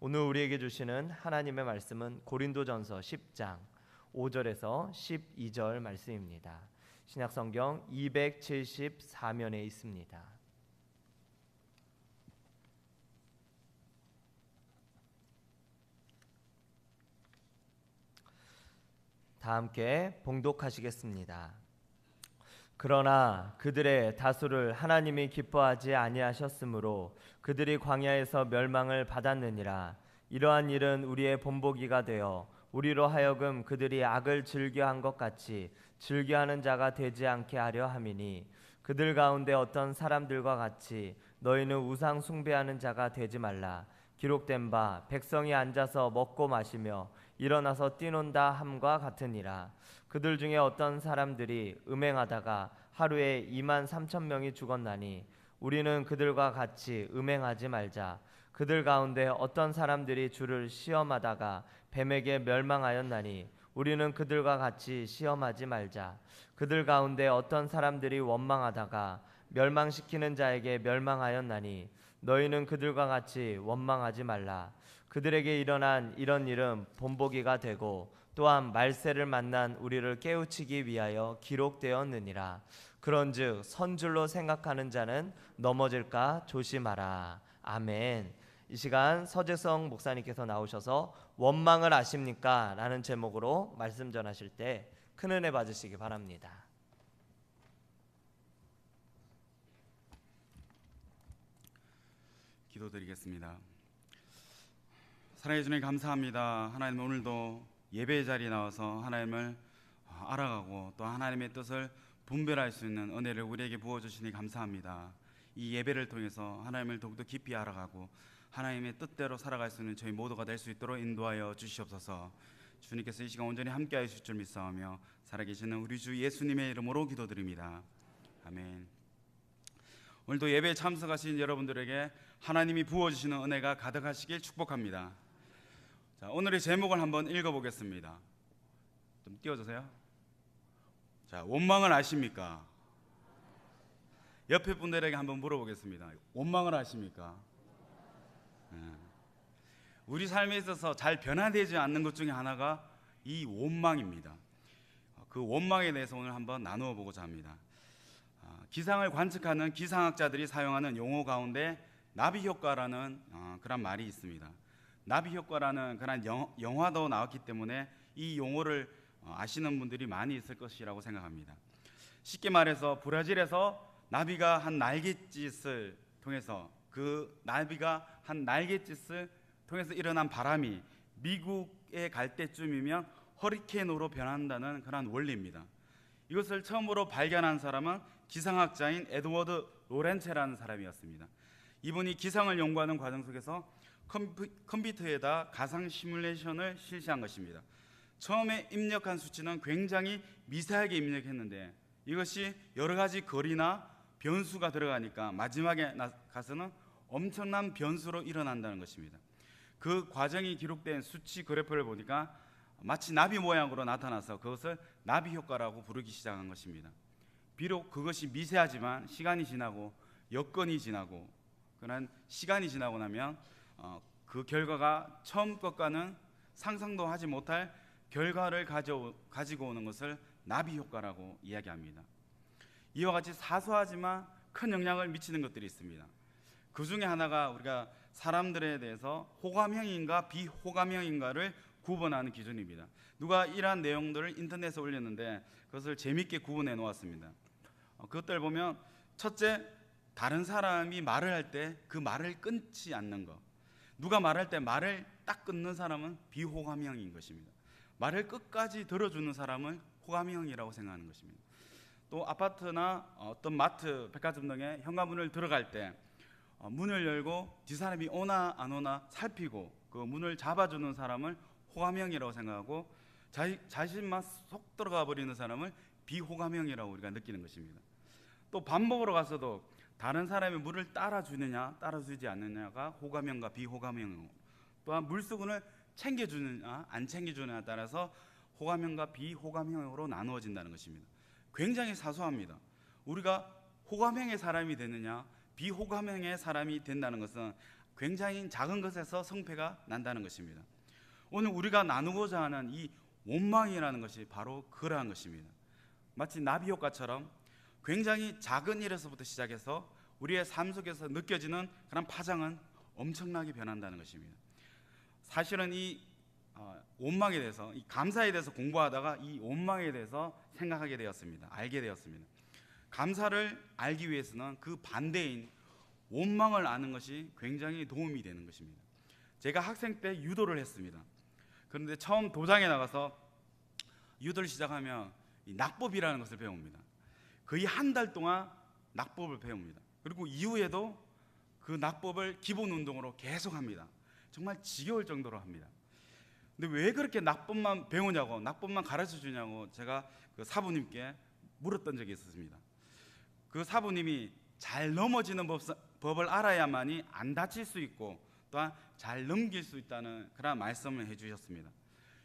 오늘 우리에게 주시는 하나님의 말씀은 고린도전서 10장 5절에서 12절 말씀입니다. 신약성경 274면에 있습니다. 다 함께 봉독하시겠습니다. 그러나 그들의 다수를 하나님이 기뻐하지 아니하셨으므로 그들이 광야에서 멸망을 받았느니라. 이러한 일은 우리의 본보기가 되어 우리로 하여금 그들이 악을 즐겨한 것 같이 즐겨하는 자가 되지 않게 하려 함이니, 그들 가운데 어떤 사람들과 같이 너희는 우상 숭배하는 자가 되지 말라. 기록된 바 백성이 앉아서 먹고 마시며 일어나서 뛰논다 함과 같으니라. 그들 중에 어떤 사람들이 음행하다가 하루에 23,000명이 죽었나니 우리는 그들과 같이 음행하지 말자. 그들 가운데 어떤 사람들이 주를 시험하다가 뱀에게 멸망하였나니 우리는 그들과 같이 시험하지 말자. 그들 가운데 어떤 사람들이 원망하다가 멸망시키는 자에게 멸망하였나니 너희는 그들과 같이 원망하지 말라. 그들에게 일어난 이런 일은 본보기가 되고 또한 말세를 만난 우리를 깨우치기 위하여 기록되었느니라. 그런즉 선줄로 생각하는 자는 넘어질까 조심하라. 아멘. 이 시간 서재성 목사님께서 나오셔서 원망을 아십니까? 라는 제목으로 말씀 전하실 때 큰 은혜 받으시기 바랍니다. 기도드리겠습니다. 사랑해 주님 감사합니다. 하나님, 오늘도 예배의 자리에 나와서 하나님을 알아가고 또 하나님의 뜻을 분별할 수 있는 은혜를 우리에게 부어주시니 감사합니다. 이 예배를 통해서 하나님을 더욱더 깊이 알아가고 하나님의 뜻대로 살아갈 수 있는 저희 모두가 될 수 있도록 인도하여 주시옵소서. 주님께서 이 시간 온전히 함께하여 주실 줄 믿사오며 살아계시는 우리 주 예수님의 이름으로 기도드립니다. 아멘. 오늘도 예배에 참석하신 여러분들에게 하나님이 부어주시는 은혜가 가득하시길 축복합니다. 자, 오늘의 제목을 한번 읽어보겠습니다. 좀 띄워주세요. 자, 원망을 아십니까? 옆에 분들에게 한번 물어보겠습니다. 원망을 아십니까? 우리 삶에 있어서 잘 변화되지 않는 것 중에 하나가 이 원망입니다. 그 원망에 대해서 오늘 한번 나누어 보고자 합니다. 기상을 관측하는 기상학자들이 사용하는 용어 가운데 나비 효과라는 그런 말이 있습니다. 나비 효과라는 그런 영화도 나왔기 때문에 이 용어를 아시는 분들이 많이 있을 것이라고 생각합니다. 쉽게 말해서 브라질에서 나비가 한 날갯짓을 통해서 일어난 바람이 미국에 갈 때쯤이면 허리케인으로 변한다는 그런 원리입니다. 이것을 처음으로 발견한 사람은 기상학자인 에드워드 로렌체라는 사람이었습니다. 이분이 기상을 연구하는 과정 속에서 컴퓨터에다 가상 시뮬레이션을 실시한 것입니다. 처음에 입력한 수치는 굉장히 미세하게 입력했는데 이것이 여러 가지 거리나 변수가 들어가니까 마지막에 가서는 엄청난 변수로 일어난다는 것입니다. 그 과정이 기록된 수치 그래프를 보니까 마치 나비 모양으로 나타나서 그것을 나비 효과라고 부르기 시작한 것입니다. 비록 그것이 미세하지만 시간이 지나고 여건이 지나고 그런 시간이 지나고 나면 그 결과가 처음 것과는 상상도 하지 못할 결과를 가지고 오는 것을 나비 효과라고 이야기합니다. 이와 같이 사소하지만 큰 영향을 미치는 것들이 있습니다. 그 중에 하나가 우리가 사람들에 대해서 호감형인가 비호감형인가를 구분하는 기준입니다. 누가 이러한 내용들을 인터넷에 올렸는데 그것을 재밌게 구분해 놓았습니다. 그것들 보면 첫째, 다른 사람이 말을 할 때 그 말을 끊지 않는 것. 누가 말할 때 말을 딱 끊는 사람은 비호감형인 것입니다. 말을 끝까지 들어주는 사람을 호감형이라고 생각하는 것입니다. 또 아파트나 어떤 마트, 백화점 등의 현관문을 들어갈 때 문을 열고 뒷사람이 오나 안 오나 살피고 그 문을 잡아주는 사람을 호감형이라고 생각하고 자신만 속 들어가 버리는 사람을 비호감형이라고 우리가 느끼는 것입니다. 또 밥 먹으러 가서도 다른 사람의 물을 따라주느냐 따라주지 않느냐가 호감형과 비호감형, 또한 물수건을 챙겨주느냐 안 챙겨주느냐에 따라서 호감형과 비호감형으로 나누어진다는 것입니다. 굉장히 사소합니다. 우리가 호감형의 사람이 되느냐 비호감형의 사람이 된다는 것은 굉장히 작은 것에서 성패가 난다는 것입니다. 오늘 우리가 나누고자 하는 이 원망이라는 것이 바로 그러한 것입니다. 마치 나비 효과처럼 굉장히 작은 일에서부터 시작해서 우리의 삶 속에서 느껴지는 그런 파장은 엄청나게 변한다는 것입니다. 사실은 이 원망에 대해서, 이 감사에 대해서 공부하다가 이 원망에 대해서 생각하게 되었습니다. 알게 되었습니다. 감사를 알기 위해서는 그 반대인 원망을 아는 것이 굉장히 도움이 되는 것입니다. 제가 학생 때 유도를 했습니다. 그런데 처음 도장에 나가서 유도를 시작하면 이 낙법이라는 것을 배웁니다. 거의 한 달 동안 낙법을 배웁니다. 그리고 이후에도 그 낙법을 기본 운동으로 계속 합니다. 정말 지겨울 정도로 합니다. 근데 왜 그렇게 낙법만 배우냐고, 낙법만 가르쳐 주냐고 제가 그 사부님께 물었던 적이 있었습니다. 그 사부님이 잘 넘어지는 법을 알아야만이 안 다칠 수 있고 또한 잘 넘길 수 있다는 그런 말씀을 해주셨습니다.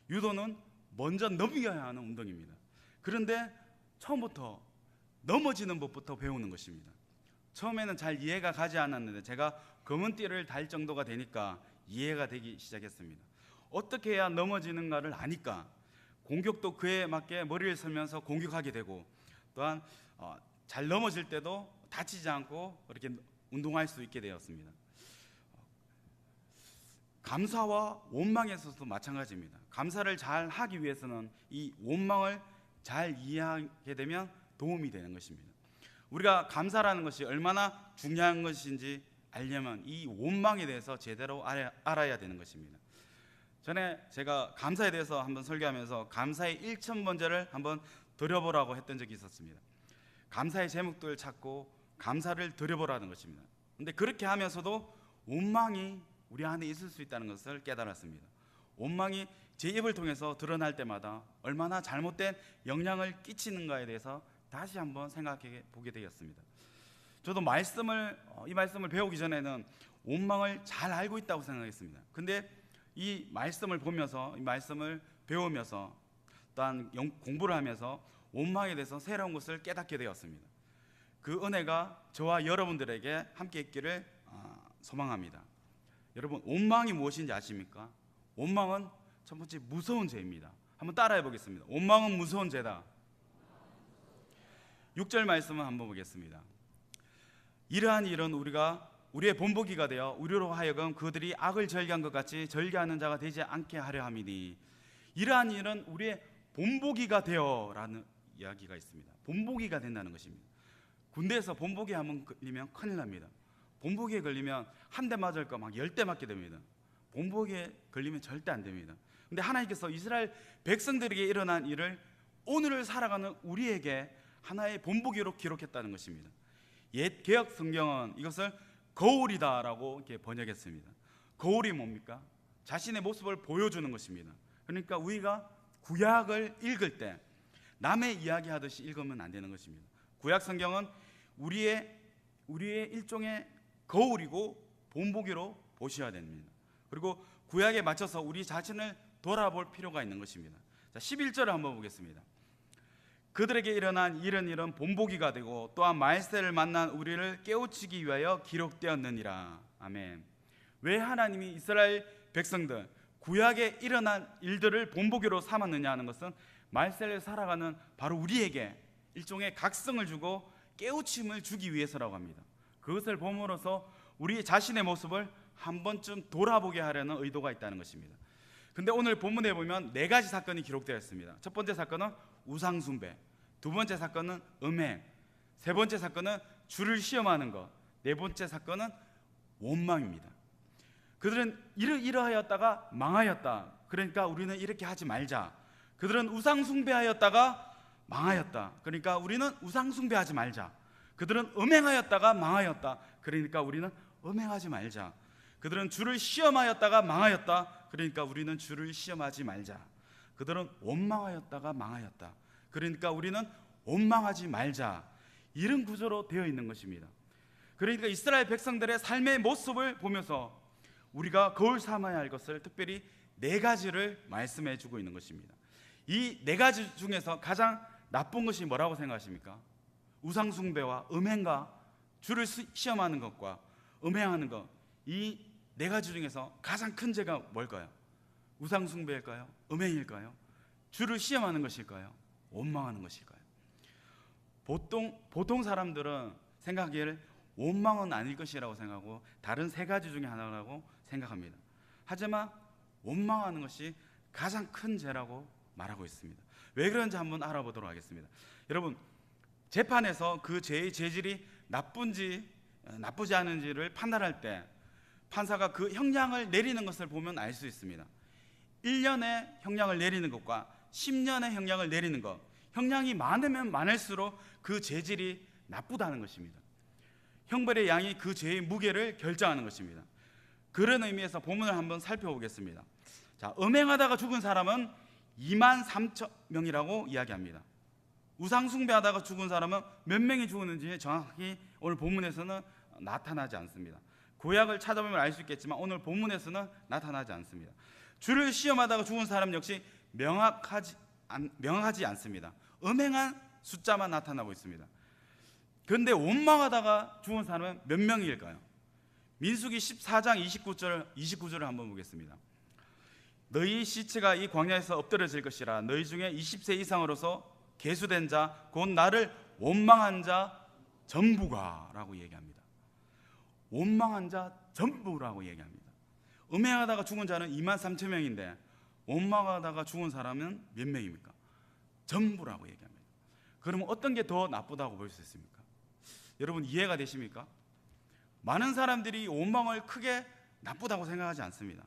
유도는 먼저 넘겨야 하는 운동입니다. 그런데 처음부터 넘어지는 법부터 배우는 것입니다. 처음에는 잘 이해가 가지 않았는데 제가 검은 띠를 달 정도가 되니까 이해가 되기 시작했습니다. 어떻게 해야 넘어지는가를 아니까 공격도 그에 맞게 머리를 설면서 공격하게 되고 또한 잘 넘어질 때도 다치지 않고 이렇게 운동할 수 있게 되었습니다. 감사와 원망에서도 마찬가지입니다. 감사를 잘 하기 위해서는 이 원망을 잘 이해하게 되면 도움이 되는 것입니다. 우리가 감사라는 것이 얼마나 중요한 것인지 알려면 이 원망에 대해서 제대로 알아야 되는 것입니다. 전에 제가 감사에 대해서 한번 설교하면서 감사의 1,000번째를 한번 드려보라고 했던 적이 있었습니다. 감사의 제목들을 찾고 감사를 드려보라는 것입니다. 그런데 그렇게 하면서도 원망이 우리 안에 있을 수 있다는 것을 깨달았습니다. 원망이 제 입을 통해서 드러날 때마다 얼마나 잘못된 영향을 끼치는가에 대해서 다시 한번 생각해 보게 되었습니다. 저도 이 말씀을 배우기 전에는 원망을 잘 알고 있다고 생각했습니다. 근데 이 말씀을 보면서, 이 말씀을 배우면서 또한 공부를 하면서 원망에 대해서 새로운 것을 깨닫게 되었습니다. 그 은혜가 저와 여러분들에게 함께 있기를 소망합니다. 여러분, 원망이 무엇인지 아십니까? 원망은 첫 번째 무서운 죄입니다. 한번 따라해 보겠습니다. 원망은 무서운 죄다. 6절 말씀을 한번 보겠습니다. 이러한 일은 우리의 본보기가 되어 우리로 하여금 그들이 악을 절개한 것 같이 절개하는 자가 되지 않게 하려 함이니, 이러한 일은 우리의 본보기가 되어라는 이야기가 있습니다. 본보기가 된다는 것입니다. 군대에서 본보기 한번 걸리면 큰일 납니다. 본보기에 걸리면 한 대 맞을 거 막 10대 맞게 됩니다. 본보기에 걸리면 절대 안 됩니다. 근데 하나님께서 이스라엘 백성들에게 일어난 일을 오늘을 살아가는 우리에게 하나의 본보기로 기록했다는 것입니다. 옛 개역 성경은 이것을 거울이다라고 이렇게 번역했습니다. 거울이 뭡니까? 자신의 모습을 보여주는 것입니다. 그러니까 우리가 구약을 읽을 때 남의 이야기하듯이 읽으면 안 되는 것입니다. 구약 성경은 우리의 일종의 거울이고 본보기로 보셔야 됩니다. 그리고 구약에 맞춰서 우리 자신을 돌아볼 필요가 있는 것입니다. 자, 11절을 한번 보겠습니다. 그들에게 일어난 이런 일은 본보기가 되고 또한 말세를 만난 우리를 깨우치기 위하여 기록되었느니라. 아멘. 왜 하나님이 이스라엘 백성들 구약에 일어난 일들을 본보기로 삼았느냐 하는 것은 말세를 살아가는 바로 우리에게 일종의 각성을 주고 깨우침을 주기 위해서라고 합니다. 그것을 봄으로써 우리 자신의 모습을 한 번쯤 돌아보게 하려는 의도가 있다는 것입니다. 근데 오늘 본문에 보면 4가지 사건이 기록되어 있습니다. 첫 번째 사건은 우상숭배, 두 번째 사건은 음행, 세 번째 사건은 주를 시험하는 것, 네 번째 사건은 원망입니다. 그들은 이러하였다가 망하였다. 그러니까 우리는 이렇게 하지 말자. 그들은 우상숭배하였다가 망하였다. 그러니까 우리는 우상숭배하지 말자. 그들은 음행하였다가 망하였다. 그러니까 우리는 음행하지 말자. 그들은 주를 시험하였다가 망하였다. 그러니까 우리는 주를 시험하지 말자. 그들은 원망하였다가 망하였다. 그러니까 우리는 원망하지 말자. 이런 구조로 되어 있는 것입니다. 그러니까 이스라엘 백성들의 삶의 모습을 보면서 우리가 거울 삼아야 할 것을 특별히 4가지를 말씀해 주고 있는 것입니다. 이 4가지 중에서 가장 나쁜 것이 뭐라고 생각하십니까? 우상숭배와 음행과 주를 시험하는 것과 음행하는 것, 이 네 가지 중에서 가장 큰 죄가 뭘까요? 우상 숭배일까요? 음행일까요? 주를 시험하는 것일까요? 원망하는 것일까요? 보통 사람들은 생각하기를 원망은 아닐 것이라고 생각하고 다른 세 가지 중에 하나라고 생각합니다. 하지만 원망하는 것이 가장 큰 죄라고 말하고 있습니다. 왜 그런지 한번 알아보도록 하겠습니다. 여러분, 재판에서 그 죄의 죄질이 나쁜지 나쁘지 않은지를 판단할 때 판사가 그 형량을 내리는 것을 보면 알 수 있습니다. 1년의 형량을 내리는 것과 10년의 형량을 내리는 것, 형량이 많으면 많을수록 그 죄질이 나쁘다는 것입니다. 형벌의 양이 그 죄의 무게를 결정하는 것입니다. 그런 의미에서 본문을 한번 살펴보겠습니다. 자, 음행하다가 죽은 사람은 2만 3천 명이라고 이야기합니다. 우상숭배하다가 죽은 사람은 몇 명이 죽었는지 정확히 오늘 본문에서는 나타나지 않습니다. 구약을 찾아보면 알 수 있겠지만 오늘 본문에서는 나타나지 않습니다. 주를 시험하다가 죽은 사람 역시 명확하지 않습니다. 음행한 숫자만 나타나고 있습니다. 그런데 원망하다가 죽은 사람은 몇 명일까요? 민수기 14장 29절을 한번 보겠습니다. 너희 시체가 이 광야에서 엎드려질 것이라. 너희 중에 20세 이상으로서 계수된 자 곧 나를 원망한 자 전부가 라고 얘기합니다. 원망한 자 전부라고 얘기합니다. 음행하다가 죽은 자는 2만 3천 명인데 원망하다가 죽은 사람은 몇 명입니까? 전부라고 얘기합니다. 그러면 어떤 게 더 나쁘다고 볼 수 있습니까? 여러분 이해가 되십니까? 많은 사람들이 원망을 크게 나쁘다고 생각하지 않습니다.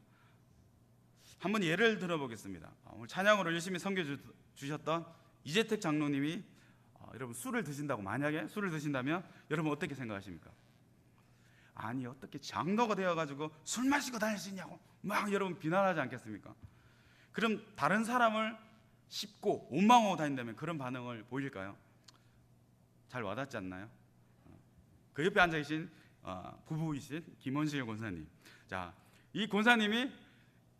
한번 예를 들어보겠습니다. 오늘 찬양으로 열심히 섬겨주셨던 이재택 장로님이 여러분 술을 드신다고, 만약에 술을 드신다면 여러분 어떻게 생각하십니까? 아니 어떻게 장로가 되어가지고 술 마시고 다닐 수 있냐고 막 여러분 비난하지 않겠습니까? 그럼 다른 사람을 씹고 원망하고 다닌다면 그런 반응을 보일까요? 잘 와닿지 않나요? 그 옆에 앉아 계신 부부이신 김원실 권사님, 자, 이 권사님이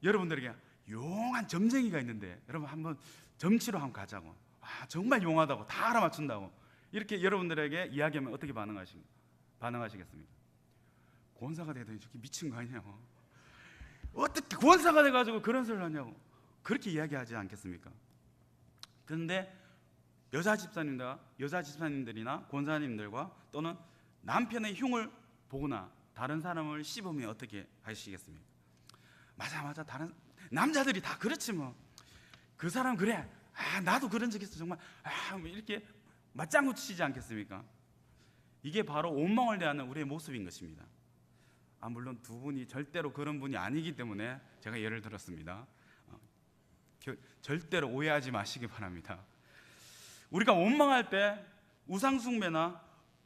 여러분들에게 용한 점쟁이가 있는데 여러분 한번 점치러 한번 가자고, 정말 용하다고 다 알아맞춘다고 이렇게 여러분들에게 이야기하면 어떻게 반응하시겠습니까? 권사가 되더니 저기 미친 거 아니냐고, 어떻게 권사가 돼가지고 그런 소리를 하냐고 그렇게 이야기하지 않겠습니까? 그런데 여자 집사님들이나 권사님들과 또는 남편의 흉을 보거나 다른 사람을 씹으면 어떻게 하시겠습니까? 맞아 다른 남자들이 다 그렇지 뭐, 그 사람 그래, 나도 그런 적 있어 정말, 뭐 이렇게 맞장구 치지 않겠습니까? 이게 바로 원망을 대하는 우리의 모습인 것입니다. 물론 두 분이 절대로 그런 분이 아니기 때문에 제가 예를 들었습니다. 절대로 오해하지 마시기 바랍니다. 우리가 원망할 때 우상숭배나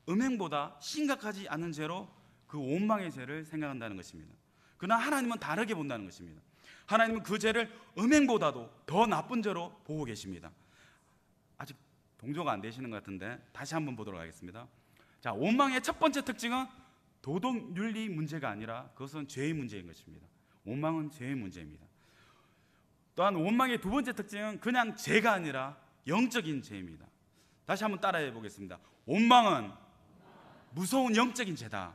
음행보다 심각하지 않은 죄로 그 원망의 죄를 생각한다는 것입니다. 그러나 하나님은 다르게 본다는 것입니다. 하나님은 그 죄를 음행보다도 더 나쁜 죄로 보고 계십니다. 아직 동조가 안 되시는 것 같은데 다시 한번 보도록 하겠습니다. 자, 원망의 첫 번째 특징은 도덕윤리 문제가 아니라 그것은 죄의 문제인 것입니다. 원망은 죄의 문제입니다. 또한 원망의 두 번째 특징은 그냥 죄가 아니라 영적인 죄입니다. 다시 한번 따라해 보겠습니다. 원망은 무서운 영적인 죄다.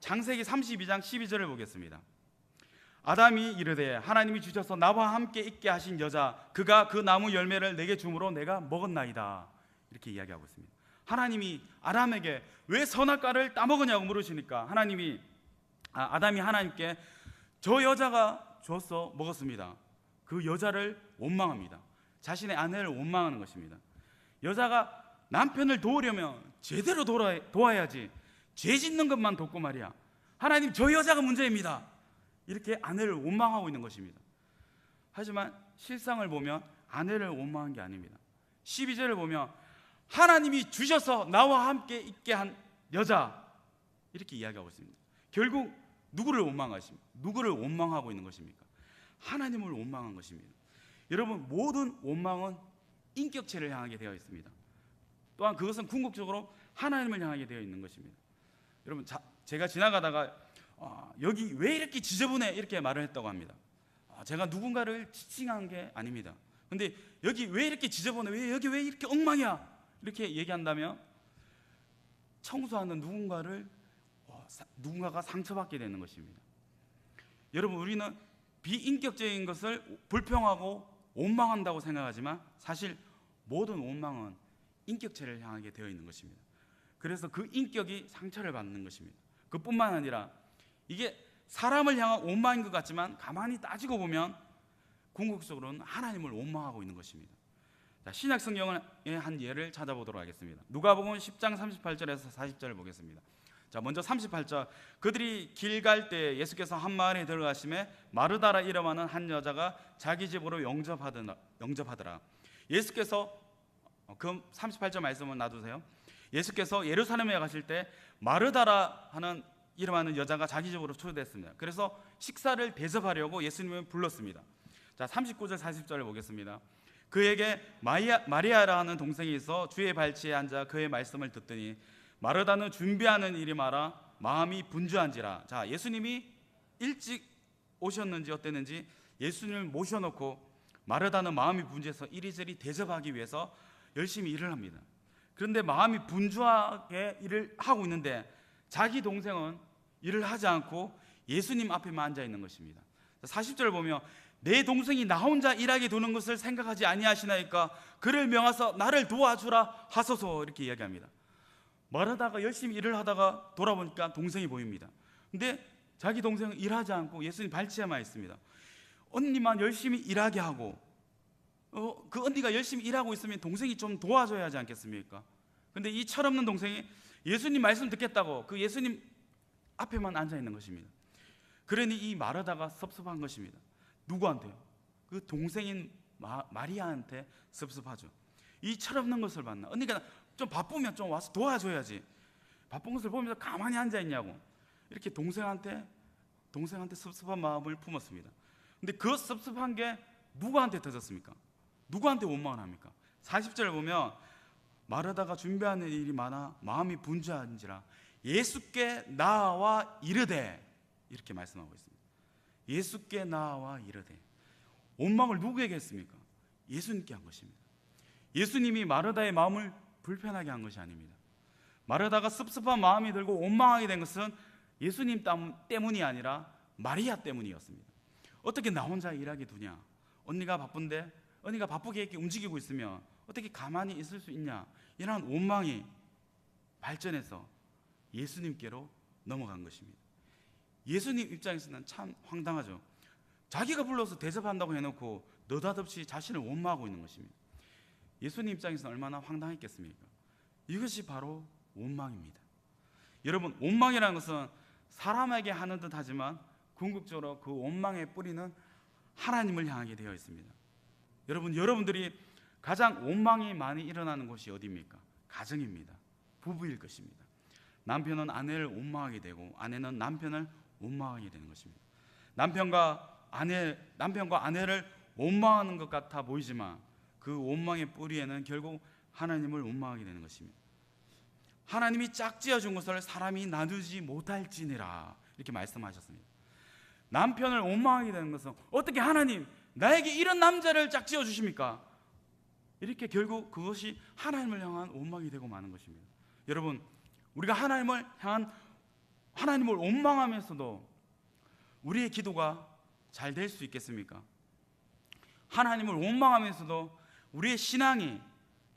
창세기 32장 12절을 보겠습니다. 아담이 이르되 하나님이 주셔서 나와 함께 있게 하신 여자 그가 그 나무 열매를 내게 주므로 내가 먹었나이다. 이렇게 이야기하고 있습니다. 하나님이 아담에게 왜 선악과를 따먹으냐고 물으시니까 아담이 하나님께 저 여자가 줘서 먹었습니다. 그 여자를 원망합니다. 자신의 아내를 원망하는 것입니다. 여자가 남편을 도우려면 제대로 도와야지 죄 짓는 것만 돕고 말이야, 하나님 저 여자가 문제입니다, 이렇게 아내를 원망하고 있는 것입니다. 하지만 실상을 보면 아내를 원망한 게 아닙니다. 12절을 보면 하나님이 주셔서 나와 함께 있게 한 여자, 이렇게 이야기하고 있습니다. 결국 누구를 원망하고 있는 것입니까? 하나님을 원망한 것입니다. 여러분, 모든 원망은 인격체를 향하게 되어 있습니다. 또한 그것은 궁극적으로 하나님을 향하게 되어 있는 것입니다. 여러분, 제가 지나가다가 여기 왜 이렇게 지저분해 이렇게 말을 했다고 합니다. 제가 누군가를 지칭한 게 아닙니다. 근데 여기 왜 이렇게 지저분해, 여기 왜 이렇게 엉망이야 이렇게 얘기한다면 청소하는 누군가를 누군가가 상처받게 되는 것입니다. 여러분, 우리는 비인격적인 것을 불평하고 원망한다고 생각하지만 사실 모든 원망은 인격체를 향하게 되어 있는 것입니다. 그래서 그 인격이 상처를 받는 것입니다. 그뿐만 아니라 이게 사람을 향한 원망인 것 같지만 가만히 따지고 보면 궁극적으로는 하나님을 원망하고 있는 것입니다. 자, 신약 성경의 한 예를 찾아보도록 하겠습니다. 누가복음 10장 38절에서 40절을 보겠습니다. 자, 먼저 38절. 그들이 길 갈 때 예수께서 한 마을에 들어가심에 마르다라 이름하는 한 여자가 자기 집으로 영접하더라. 예수께서 그 38절 말씀은 놔두세요. 예수께서 예루살렘에 가실 때 마르다라 하는 이름하는 여자가 자기 집으로 초대했습니다. 그래서 식사를 대접하려고 예수님을 불렀습니다. 자, 39절 40절을 보겠습니다. 그에게 마리아라 하는 동생이 있어 주의 발치에 앉아 그의 말씀을 듣더니 마르다는 준비하는 일이 많아 마음이 분주한지라. 자, 예수님이 일찍 오셨는지 어땠는지 예수님을 모셔놓고 마르다는 마음이 분주해서 이리저리 대접하기 위해서 열심히 일을 합니다. 그런데 마음이 분주하게 일을 하고 있는데 자기 동생은 일을 하지 않고 예수님 앞에만 앉아 있는 것입니다. 40절 보면 내 동생이 나 혼자 일하게 두는 것을 생각하지 아니하시나이까 그를 명하사 나를 도와주라 하소서, 이렇게 이야기합니다. 마르다가 열심히 일을 하다가 돌아보니까 동생이 보입니다. 근데 자기 동생은 일하지 않고 예수님 발치에만 있습니다. 언니만 열심히 일하게 하고 그 언니가 열심히 일하고 있으면 동생이 좀 도와줘야 하지 않겠습니까? 근데 이 철없는 동생이 예수님 말씀 듣겠다고 그 예수님 앞에만 앉아 있는 것입니다. 그러니 이 마르다가 섭섭한 것입니다. 누구한테요? 그 동생인 마리아한테 섭섭하죠. 이 철없는 것을 봤나? 언니가 좀 바쁘면 좀 와서 도와줘야지. 바쁜 것을 보면서 가만히 앉아 있냐고. 이렇게 동생한테 섭섭한 마음을 품었습니다. 근데 그 섭섭한 게 누구한테 터졌습니까? 누구한테 원망을 합니까? 40절을 보면 마르다가 준비하는 일이 많아 마음이 분주한지라 예수께 나와 이르되, 이렇게 말씀하고 있습니다. 예수께 나와 이르되. 원망을 누구에게 했습니까? 예수님께 한 것입니다. 예수님이 마르다의 마음을 불편하게 한 것이 아닙니다. 마르다가 섭섭한 마음이 들고 원망하게 된 것은 예수님 때문이 아니라 마리아 때문이었습니다. 어떻게 나 혼자 일하게 두냐? 언니가 바쁜데, 언니가 바쁘게 이렇게 움직이고 있으면 어떻게 가만히 있을 수 있냐? 이런 원망이 발전해서 예수님께로 넘어간 것입니다. 예수님 입장에서는 참 황당하죠. 자기가 불러서 대접한다고 해놓고 느닷없이 자신을 원망하고 있는 것입니다. 예수님 입장에서는 얼마나 황당했겠습니까? 이것이 바로 원망입니다. 여러분, 원망이라는 것은 사람에게 하는 듯 하지만 궁극적으로 그 원망의 뿌리는 하나님을 향하게 되어 있습니다. 여러분들이 가장 원망이 많이 일어나는 곳이 어디입니까? 가정입니다. 부부일 것입니다. 남편은 아내를 원망하게 되고 아내는 남편을 원망하게 되는 것입니다. 남편과 아내를 원망하는 것 같아 보이지만 그 원망의 뿌리에는 결국 하나님을 원망하게 되는 것입니다. 하나님이 짝지어 준 것을 사람이 나누지 못할지니라, 이렇게 말씀하셨습니다. 남편을 원망하게 되는 것은 어떻게 하나님 나에게 이런 남자를 짝지어 주십니까? 이렇게 결국 그것이 하나님을 향한 원망이 되고 마는 것입니다. 여러분, 우리가 하나님을 원망하면서도 우리의 기도가 잘 될 수 있겠습니까? 하나님을 원망하면서도 우리의 신앙이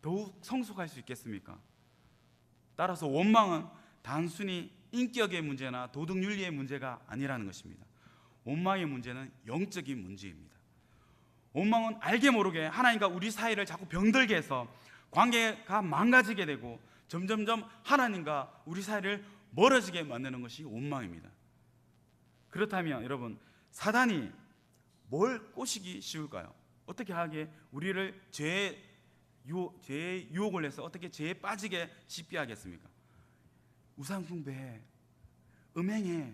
더욱 성숙할 수 있겠습니까? 따라서 원망은 단순히 인격의 문제나 도덕윤리의 문제가 아니라는 것입니다. 원망의 문제는 영적인 문제입니다. 원망은 알게 모르게 하나님과 우리 사이를 자꾸 병들게 해서 관계가 망가지게 되고 점점점 하나님과 우리 사이를 멀어지게 만드는 것이 원망입니다. 그렇다면 여러분, 사단이 뭘 꼬시기 쉬울까요? 어떻게 하게 우리를 죄의 유혹을 해서 어떻게 죄에 빠지게 쉽게 하겠습니까? 우상 숭배해, 음행해,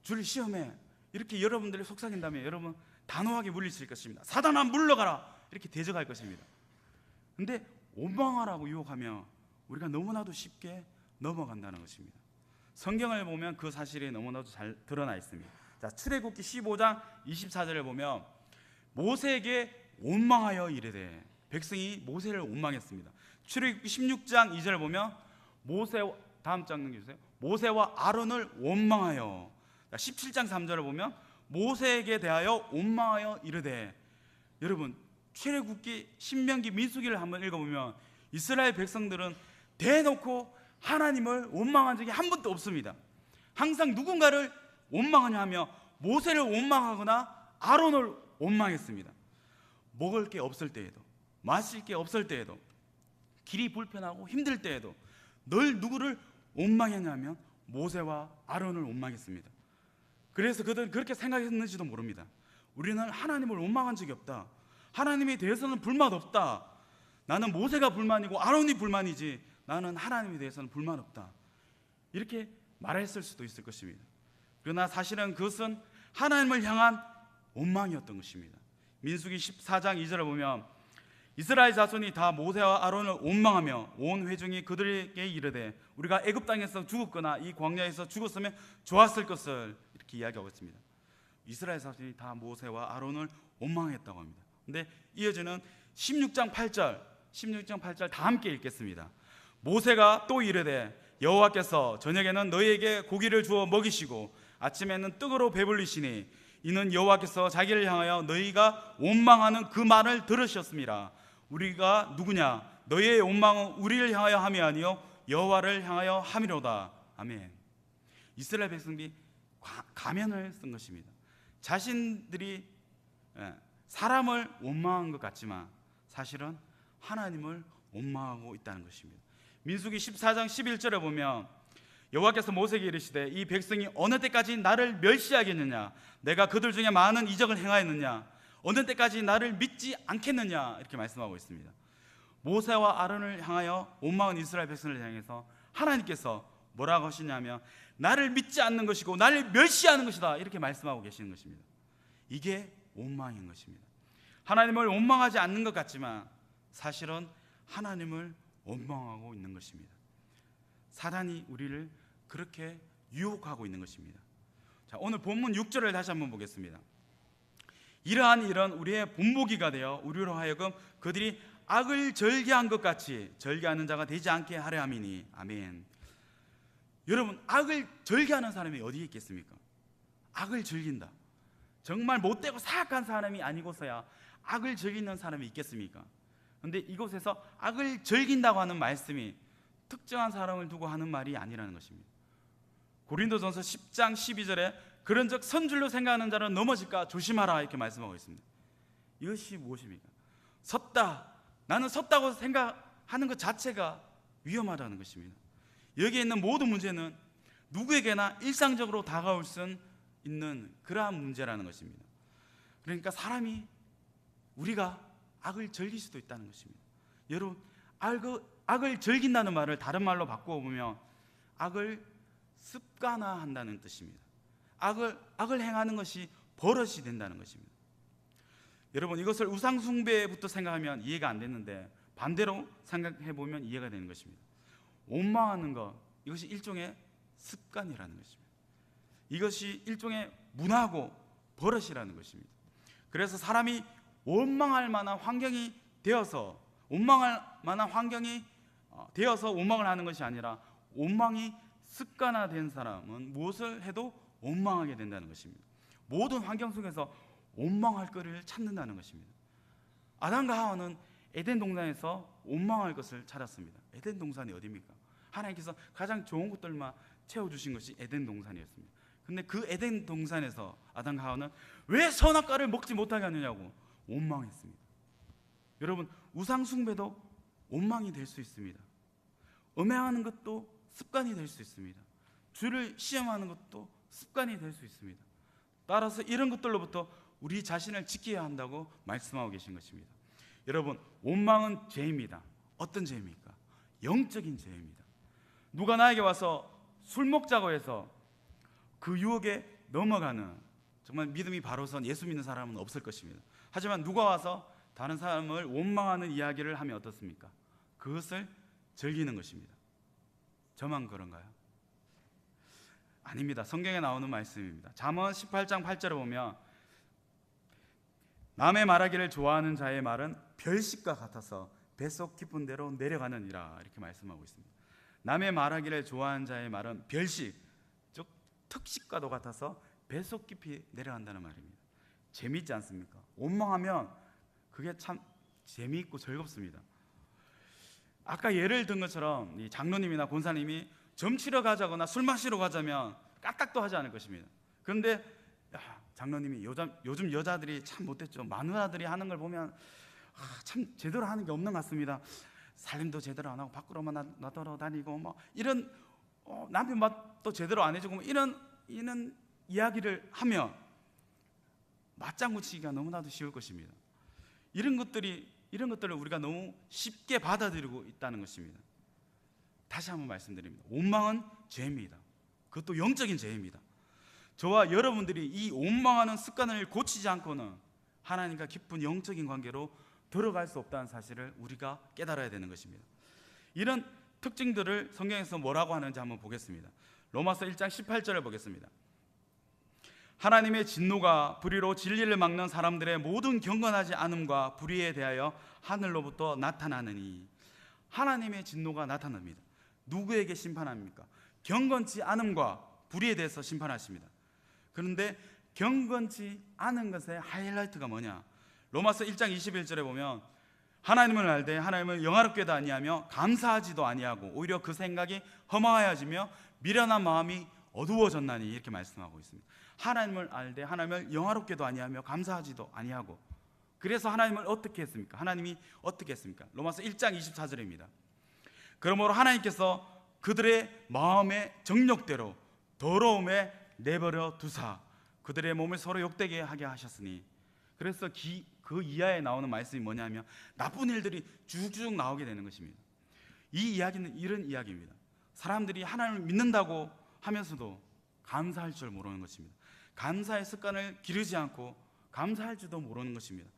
줄 시험해, 이렇게 여러분들이 속삭인다면 여러분 단호하게 물리칠 것입니다. 사단아 물러가라, 이렇게 대적할 것입니다. 근데 원망하라고 유혹하면 우리가 너무나도 쉽게 넘어간다는 것입니다. 성경을 보면 그 사실이 너무나도 잘 드러나 있습니다. 자, 출애굽기 15장 24절을 보면 모세에게 원망하여 이르되, 백성이 모세를 원망했습니다. 출애굽기 16장 2절을 보면 다음 장 넘겨주세요. 모세와 아론을 원망하여. 17장 3절을 보면 모세에게 대하여 원망하여 이르되, 여러분 출애굽기, 신명기, 민수기를 한번 읽어보면 이스라엘 백성들은 대놓고 하나님을 원망한 적이 한 번도 없습니다. 항상 누군가를 원망하냐 하며 모세를 원망하거나 아론을 원망했습니다. 먹을 게 없을 때에도, 마실 게 없을 때에도, 길이 불편하고 힘들 때에도 늘 누구를 원망했냐면 모세와 아론을 원망했습니다. 그래서 그들은 그렇게 생각했는지도 모릅니다. 우리는 하나님을 원망한 적이 없다, 하나님에 대해서는 불만 없다, 나는 모세가 불만이고 아론이 불만이지 나는 하나님에 대해서는 불만 없다, 이렇게 말했을 수도 있을 것입니다. 그러나 사실은 그것은 하나님을 향한 원망이었던 것입니다. 민수기 14장 2절을 보면 이스라엘 자손이 다 모세와 아론을 원망하며 온 회중이 그들에게 이르되 우리가 애굽 땅에서 죽었거나 이 광야에서 죽었으면 좋았을 것을, 이렇게 이야기하고 있습니다. 이스라엘 자손이 다 모세와 아론을 원망했다고 합니다. 근데 이어지는 16장 8절 다 함께 읽겠습니다. 모세가 또 이르되 여호와께서 저녁에는 너희에게 고기를 주어 먹이시고 아침에는 떡으로 배불리시니 이는 여호와께서 자기를 향하여 너희가 원망하는 그 말을 들으셨습니다. 우리가 누구냐? 너희의 원망은 우리를 향하여 함이 아니요 여호와를 향하여 함이로다. 아멘. 이스라엘 백성들이 가면을 쓴 것입니다. 자신들이 사람을 원망한 것 같지만 사실은 하나님을 원망하고 있다는 것입니다. 민수기 14장 11절에 보면 여호와께서 모세에게 이르시되 이 백성이 어느 때까지 나를 멸시하겠느냐? 내가 그들 중에 많은 이적을 행하였느냐? 어느 때까지 나를 믿지 않겠느냐? 이렇게 말씀하고 있습니다. 모세와 아론을 향하여 원망한 이스라엘 백성을 향해서 하나님께서 뭐라고 하시냐면 나를 믿지 않는 것이고 나를 멸시하는 것이다, 이렇게 말씀하고 계시는 것입니다. 이게 원망인 것입니다. 하나님을 원망하지 않는 것 같지만 사실은 하나님을 원망하고 있는 것입니다. 사단이 우리를 그렇게 유혹하고 있는 것입니다. 자, 오늘 본문 6절을 다시 한번 보겠습니다. 이러한 일은 우리의 본보기가 되어 우리로 하여금 그들이 악을 절개한 것 같이 절개하는 자가 되지 않게 하려 함이니. 아멘. 여러분, 악을 절개하는 사람이 어디에 있겠습니까? 악을 즐긴다, 정말 못되고 사악한 사람이 아니고서야 악을 즐기는 사람이 있겠습니까? 그런데 이곳에서 악을 즐긴다고 하는 말씀이 특정한 사람을 두고 하는 말이 아니라는 것입니다. 고린도전서 10장 12절에 그런즉 선줄로 생각하는 자는 넘어질까 조심하라, 이렇게 말씀하고 있습니다. 이것이 무엇입니까? 섰다, 나는 섰다고 생각하는 것 자체가 위험하다는 것입니다. 여기에 있는 모든 문제는 누구에게나 일상적으로 다가올 수 있는 그러한 문제라는 것입니다. 그러니까 사람이, 우리가 악을 즐길 수도 있다는 것입니다. 여러분, 악을 즐긴다는 말을 다른 말로 바꾸어 보면 악을 습관화한다는 뜻입니다. 악을 행하는 것이 버릇이 된다는 것입니다. 여러분, 이것을 우상 숭배부터 생각하면 이해가 안 됐는데 반대로 생각해 보면 이해가 되는 것입니다. 원망하는 것, 이것이 일종의 습관이라는 것입니다. 이것이 일종의 문화고 버릇이라는 것입니다. 그래서 사람이 원망할 만한 환경이 되어서 원망을 하는 것이 아니라 원망이 습관화된 사람은 무엇을 해도 원망하게 된다는 것입니다. 모든 환경 속에서 원망할 거리를 찾는다는 것입니다. 아담과 하와는 에덴 동산에서 원망할 것을 찾았습니다. 에덴 동산이 어디입니까? 하나님께서 가장 좋은 것들만 채워주신 것이 에덴 동산이었습니다. 근데 그 에덴 동산에서 아담과 하와는 왜 선악과를 먹지 못하게 하느냐고 원망했습니다. 여러분, 우상 숭배도 원망이 될 수 있습니다. 음행하는 것도 습관이 될 수 있습니다. 주를 시험하는 것도 습관이 될 수 있습니다. 따라서 이런 것들로부터 우리 자신을 지켜야 한다고 말씀하고 계신 것입니다. 여러분, 원망은 죄입니다. 어떤 죄입니까? 영적인 죄입니다. 누가 나에게 와서 술 먹자고 해서 그 유혹에 넘어가는, 정말 믿음이 바로 선 예수 믿는 사람은 없을 것입니다. 하지만 누가 와서 다른 사람을 원망하는 이야기를 하면 어떻습니까? 그것을 즐기는 것입니다. 저만 그런가요? 아닙니다. 성경에 나오는 말씀입니다. 잠언 18장 8절에 보면 남의 말하기를 좋아하는 자의 말은 별식과 같아서 뱃속 깊은 데로 내려가느니라, 이렇게 말씀하고 있습니다. 남의 말하기를 좋아하는 자의 말은 별식, 즉 특식과도 같아서 뱃속 깊이 내려간다는 말입니다. 재미있지 않습니까? 원망하면 그게 참 재미있고 즐겁습니다. 아까 예를 든 것처럼 이 장로님이나 권사님이 점치러 가자거나 술 마시러 가자면 까딱도 하지 않을 것입니다. 그런데 장로님이 요즘 여자들이 참 못됐죠. 마누라들이 하는 걸 보면 참 제대로 하는 게 없는 것 같습니다. 살림도 제대로 안 하고 밖으로만 나돌아다니고 뭐 이런 남편 맛도 제대로 안 해주고 뭐 이런 이야기를 하면 맞장구 치기가 너무나도 쉬울 것입니다. 이런 것들을 우리가 너무 쉽게 받아들이고 있다는 것입니다. 다시 한번 말씀드립니다. 원망은 죄입니다. 그것도 영적인 죄입니다. 저와 여러분들이 이 원망하는 습관을 고치지 않고는 하나님과 깊은 영적인 관계로 들어갈 수 없다는 사실을 우리가 깨달아야 되는 것입니다. 이런 특징들을 성경에서 뭐라고 하는지 한번 보겠습니다. 로마서 1장 18절을 보겠습니다. 하나님의 진노가 불의로 진리를 막는 사람들의 모든 경건하지 않음과 불의에 대하여 하늘로부터 나타나느니. 하나님의 진노가 나타납니다. 누구에게 심판합니까? 경건치 않음과 불의에 대해서 심판하십니다. 그런데 경건치 않은 것의 하이라이트가 뭐냐? 로마서 1장 21절에 보면 하나님을 알되 하나님을 영화롭게도 아니하며 감사하지도 아니하고 오히려 그 생각이 허망하여지며 미련한 마음이 어두워졌나니 이렇게 말씀하고 있습니다. 하나님을 알되 하나님을 영화롭게도 아니하며 감사하지도 아니하고, 그래서 하나님을 어떻게 했습니까? 하나님이 어떻게 했습니까? 로마서 1장 24절입니다. 그러므로 하나님께서 그들의 마음의 정욕대로 더러움에 내버려 두사 그들의 몸을 서로 욕되게 하게 하셨으니. 그래서 그 이하에 나오는 말씀이 뭐냐면 나쁜 일들이 쭉쭉 나오게 되는 것입니다. 이 이야기는 이런 이야기입니다. 사람들이 하나님을 믿는다고 하면서도 감사할 줄 모르는 것입니다. 감사의 습관을 기르지 않고 감사할 줄도 모르는 것입니다.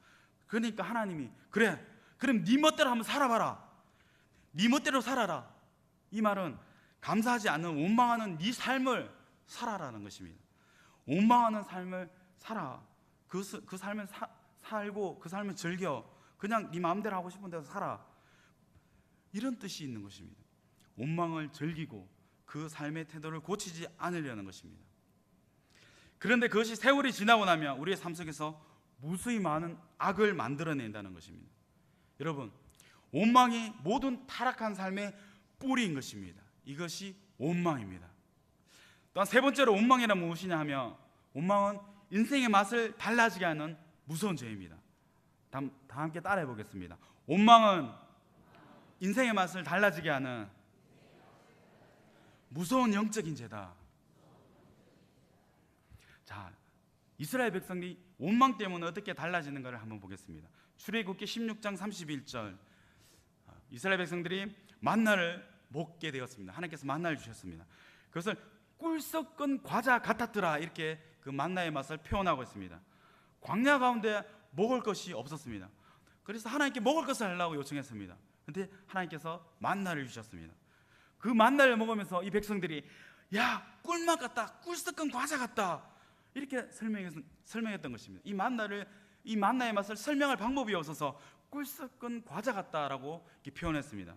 그러니까 하나님이 그래, 그럼 네 멋대로 한번 살아봐라, 네 멋대로 살아라. 이 말은 감사하지 않는 원망하는 네 삶을 살아라는 것입니다. 원망하는 삶을 살아. 그 삶을 살고 그 삶을 즐겨. 그냥 네 마음대로 하고 싶은 데서 살아. 이런 뜻이 있는 것입니다. 원망을 즐기고 그 삶의 태도를 고치지 않으려는 것입니다. 그런데 그것이 세월이 지나고 나면 우리의 삶 속에서 무수히 많은 악을 만들어낸다는 것입니다. 여러분, 원망이 모든 타락한 삶의 뿌리인 것입니다. 이것이 원망입니다. 또한 세 번째로 원망이란 무엇이냐 하면 원망은 인생의 맛을 달라지게 하는 무서운 죄입니다. 다 함께 따라해 보겠습니다. 원망은 인생의 맛을 달라지게 하는 무서운 영적인 죄다. 자, 이스라엘 백성이 원망 때문에 어떻게 달라지는가를 한번 보겠습니다. 출애굽기 16장 31절. 이스라엘 백성들이 만나를 먹게 되었습니다. 하나님께서 만나를 주셨습니다. 그것을 꿀 섞은 과자 같았더라, 이렇게 그 만나의 맛을 표현하고 있습니다. 광야 가운데 먹을 것이 없었습니다. 그래서 하나님께 먹을 것을 하려고 요청했습니다. 그런데 하나님께서 만나를 주셨습니다. 그 만나를 먹으면서 이 백성들이 야, 꿀맛 같다, 꿀 섞은 과자 같다, 이렇게 설명했던 것입니다. 이 만나의 맛을 설명할 방법이 없어서 꿀 섞은 과자 같다라고 이렇게 표현했습니다.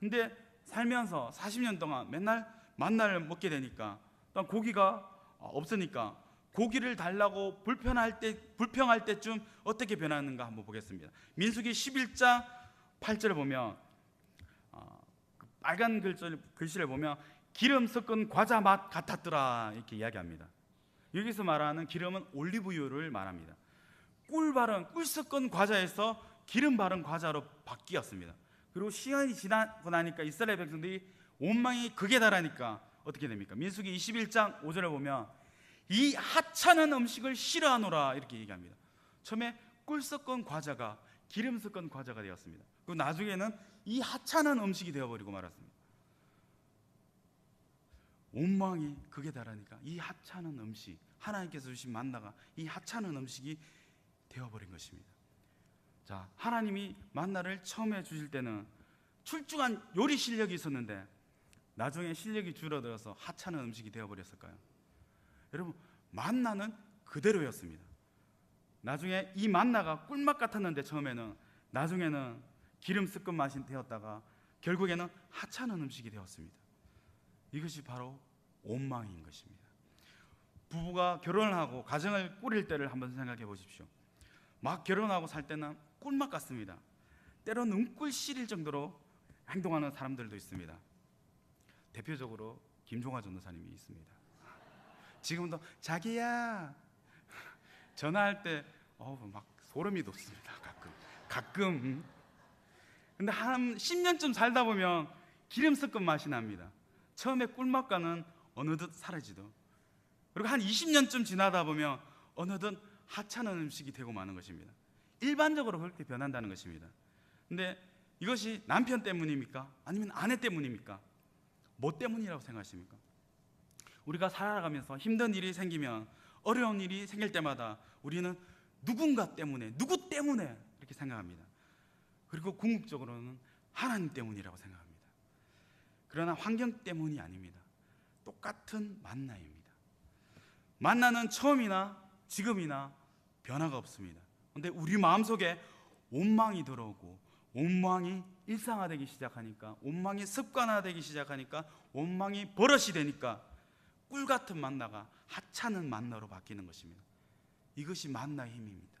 근데 살면서 40년 동안 맨날 만나를 먹게 되니까 또 고기가 없으니까 고기를 달라고 불평할 때쯤 어떻게 변하는가 한번 보겠습니다. 민수기 11장 8절을 보면 빨간 글씨를 보면 기름 섞은 과자 맛 같았더라, 이렇게 이야기합니다. 여기서 말하는 기름은 올리브유를 말합니다. 꿀 섞은 과자에서 기름 바른 과자로 바뀌었습니다. 그리고 시간이 지나고 나니까 이스라엘 백성들이 원망이 극에 달하니까 어떻게 됩니까? 민수기 21장 5절을 보면 이 하찮은 음식을 싫어하노라, 이렇게 얘기합니다. 처음에 꿀 섞은 과자가 기름 섞은 과자가 되었습니다. 그리고 나중에는 이 하찮은 음식이 되어버리고 말았습니다. 원망이 극에 달하니까 이 하찮은 음식, 하나님께서 주신 만나가 이 하찮은 음식이 되어버린 것입니다. 자, 하나님이 만나를 처음에 주실 때는 출중한 요리 실력이 있었는데 나중에 실력이 줄어들어서 하찮은 음식이 되어버렸을까요? 여러분, 만나는 그대로였습니다. 나중에 이 만나가 꿀맛 같았는데 처음에는, 나중에는 기름 섞은 맛이 되었다가 결국에는 하찮은 음식이 되었습니다. 이것이 바로 원망인 것입니다. 부부가 결혼을 하고 가정을 꾸릴 때를 한번 생각해 보십시오. 막 결혼하고 살 때는 꿀맛 같습니다. 때로 눈꿀 시릴 정도로 행동하는 사람들도 있습니다. 대표적으로 김종화 전도사님이 있습니다. 지금도 자기야 전화할 때 막 소름이 돋습니다. 가끔. 근데 한 10년쯤 살다 보면 기름 섞은 맛이 납니다. 처음에 꿀맛과는 어느덧 사라지도, 그리고 한 20년쯤 지나다 보면 어느덧 하찮은 음식이 되고 마는 것입니다. 일반적으로 그렇게 변한다는 것입니다. 근데 이것이 남편 때문입니까? 아니면 아내 때문입니까? 뭐 때문이라고 생각하십니까? 우리가 살아가면서 힘든 일이 생기면, 어려운 일이 생길 때마다 우리는 누군가 때문에, 누구 때문에 이렇게 생각합니다. 그리고 궁극적으로는 하나님 때문이라고 생각합니다. 그러나 환경 때문이 아닙니다. 똑같은 만나입니다. 만나는 처음이나 지금이나 변화가 없습니다. 그런데 우리 마음속에 원망이 들어오고, 원망이 일상화되기 시작하니까, 원망이 습관화되기 시작하니까, 원망이 버릇이 되니까 꿀같은 만나가 하찮은 만나로 바뀌는 것입니다. 이것이 만나의 힘입니다.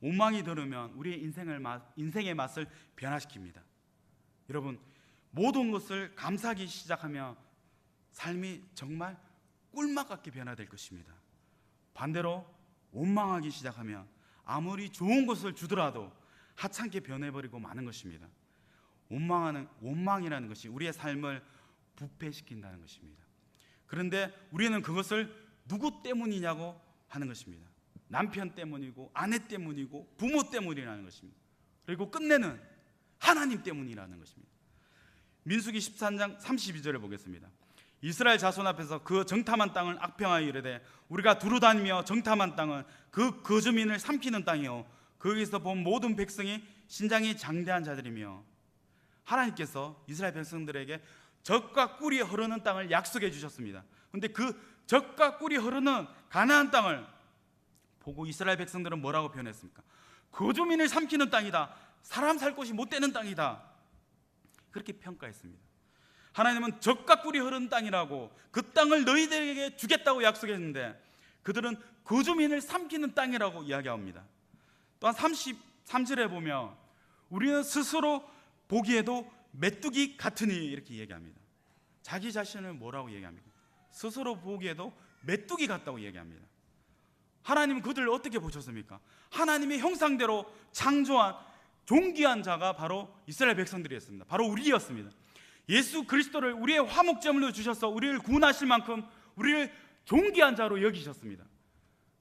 원망이 들으면 우리의 인생의 맛을 변화시킵니다. 여러분, 모든 것을 감사하기 시작하면 삶이 정말 꿀맛 같게 변화될 것입니다. 반대로 원망하기 시작하면 아무리 좋은 것을 주더라도 하찮게 변해버리고 마는 것입니다. 원망이라는 것이 우리의 삶을 부패시킨다는 것입니다. 그런데 우리는 그것을 누구 때문이냐고 하는 것입니다. 남편 때문이고, 아내 때문이고, 부모 때문이라는 것입니다. 그리고 끝내는 하나님 때문이라는 것입니다. 민수기 13장 32절을 보겠습니다. 이스라엘 자손 앞에서 그 정탐한 땅을 악평하여 이르되, 우리가 두루 다니며 정탐한 땅은 그 거주민을 삼키는 땅이요 거기서 본 모든 백성이 신장이 장대한 자들이며, 하나님께서 이스라엘 백성들에게 젖과 꿀이 흐르는 땅을 약속해 주셨습니다. 그런데 그 젖과 꿀이 흐르는 가나안 땅을 보고 이스라엘 백성들은 뭐라고 표현했습니까? 거주민을 삼키는 땅이다, 사람 살 곳이 못 되는 땅이다, 그렇게 평가했습니다. 하나님은 젖과 꿀이 흐르는 땅이라고, 그 땅을 너희들에게 주겠다고 약속했는데 그들은 거주민을 삼키는 땅이라고 이야기합니다. 또한 33절에 보면 우리는 스스로 보기에도 메뚜기 같으니 이렇게 얘기합니다. 자기 자신을 뭐라고 얘기합니까? 스스로 보기에도 메뚜기 같다고 얘기합니다. 하나님은 그들을 어떻게 보셨습니까? 하나님의 형상대로 창조한 존귀한 자가 바로 이스라엘 백성들이었습니다. 바로 우리였습니다. 예수 그리스도를 우리의 화목제물로 주셔서 우리를 구원하실 만큼 우리를 존귀한 자로 여기셨습니다.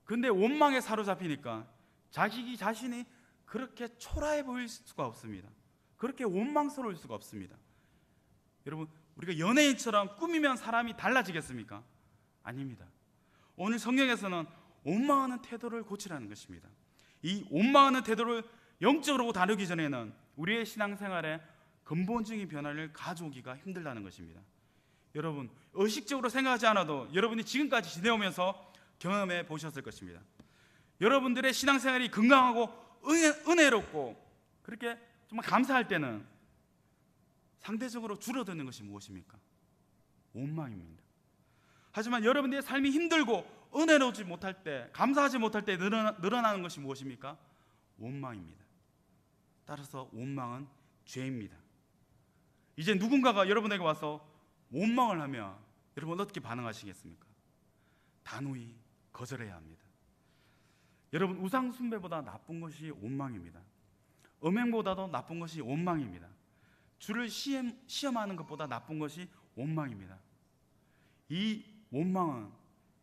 그런데 원망에 사로잡히니까 자신이 그렇게 초라해 보일 수가 없습니다. 그렇게 원망스러울 수가 없습니다. 여러분, 우리가 연예인처럼 꾸미면 사람이 달라지겠습니까? 아닙니다. 오늘 성경에서는 원망하는 태도를 고치라는 것입니다. 이 원망하는 태도를 영적으로 다루기 전에는 우리의 신앙생활에 근본적인 변화를 가져오기가 힘들다는 것입니다. 여러분, 의식적으로 생각하지 않아도 여러분이 지금까지 지내오면서 경험해 보셨을 것입니다. 여러분들의 신앙생활이 건강하고 은혜롭고 그렇게 정말 감사할 때는 상대적으로 줄어드는 것이 무엇입니까? 원망입니다. 하지만 여러분들의 삶이 힘들고 은혜롭지 못할 때, 감사하지 못할 때 늘어나는 것이 무엇입니까? 원망입니다. 따라서 원망은 죄입니다. 이제 누군가가 여러분에게 와서 원망을 하면 여러분 어떻게 반응하시겠습니까? 단호히 거절해야 합니다. 여러분, 우상 숭배보다 나쁜 것이 원망입니다. 음행보다도 나쁜 것이 원망입니다. 주를 시험하는 것보다 나쁜 것이 원망입니다. 이 원망은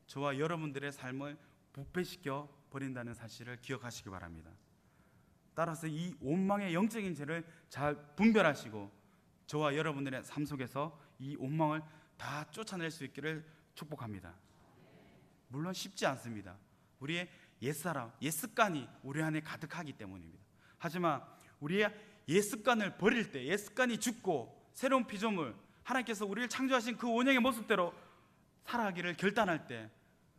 저와 여러분들의 삶을 부패시켜 버린다는 사실을 기억하시기 바랍니다. 따라서 이 원망의 영적인 죄를 잘 분별하시고 저와 여러분들의 삶 속에서 이 원망을 다 쫓아낼 수 있기를 축복합니다. 물론 쉽지 않습니다. 우리의 옛사람, 옛습관이 우리 안에 가득하기 때문입니다. 하지만 우리의 옛습관을 버릴 때, 옛습관이 죽고 새로운 피조물, 하나님께서 우리를 창조하신 그 원형의 모습대로 살아가기를 결단할 때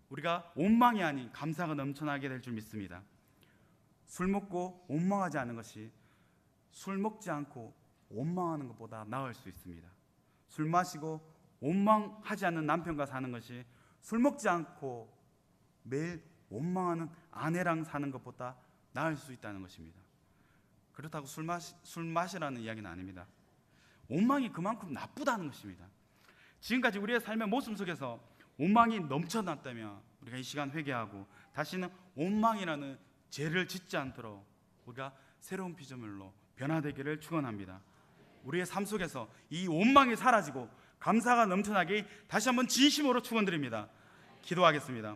우리가 원망이 아닌 감사가 넘쳐나게 될 줄 믿습니다. 술 먹고 원망하지 않은 것이 술 먹지 않고 원망하는 것보다 나을 수 있습니다. 술 마시고 원망하지 않는 남편과 사는 것이 술 먹지 않고 매일 원망하는 아내랑 사는 것보다 나을 수 있다는 것입니다. 그렇다고 술 마시라는 이야기는 아닙니다. 원망이 그만큼 나쁘다는 것입니다. 지금까지 우리의 삶의 모습 속에서 원망이 넘쳐났다면 우리가 이 시간 회개하고 다시는 원망이라는 죄를 짓지 않도록 우리가 새로운 피조물로 변화되기를 축원합니다. 우리의 삶 속에서 이 원망이 사라지고 감사가 넘쳐나게 다시 한번 진심으로 축원드립니다. 기도하겠습니다.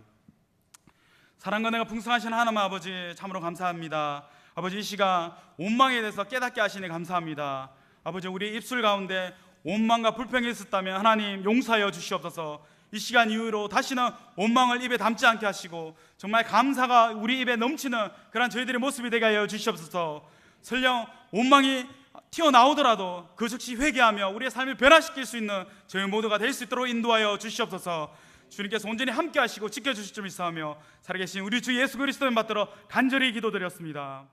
사랑과 내가 풍성하신 하나님 아버지, 참으로 감사합니다. 아버지, 이 시간 원망에 대해서 깨닫게 하시니 감사합니다. 아버지, 우리 입술 가운데 원망과 불평이 있었다면 하나님 용서하여 주시옵소서. 이 시간 이후로 다시는 원망을 입에 담지 않게 하시고 정말 감사가 우리 입에 넘치는 그런 저희들의 모습이 되게 하여 주시옵소서. 설령 원망이 튀어나오더라도 그 즉시 회개하며 우리의 삶을 변화시킬 수 있는 저희 모두가 될 수 있도록 인도하여 주시옵소서. 주님께서 온전히 함께 하시고 지켜주실 줄 믿사오며 살아계신 우리 주 예수 그리스도를 받들어 간절히 기도드렸습니다.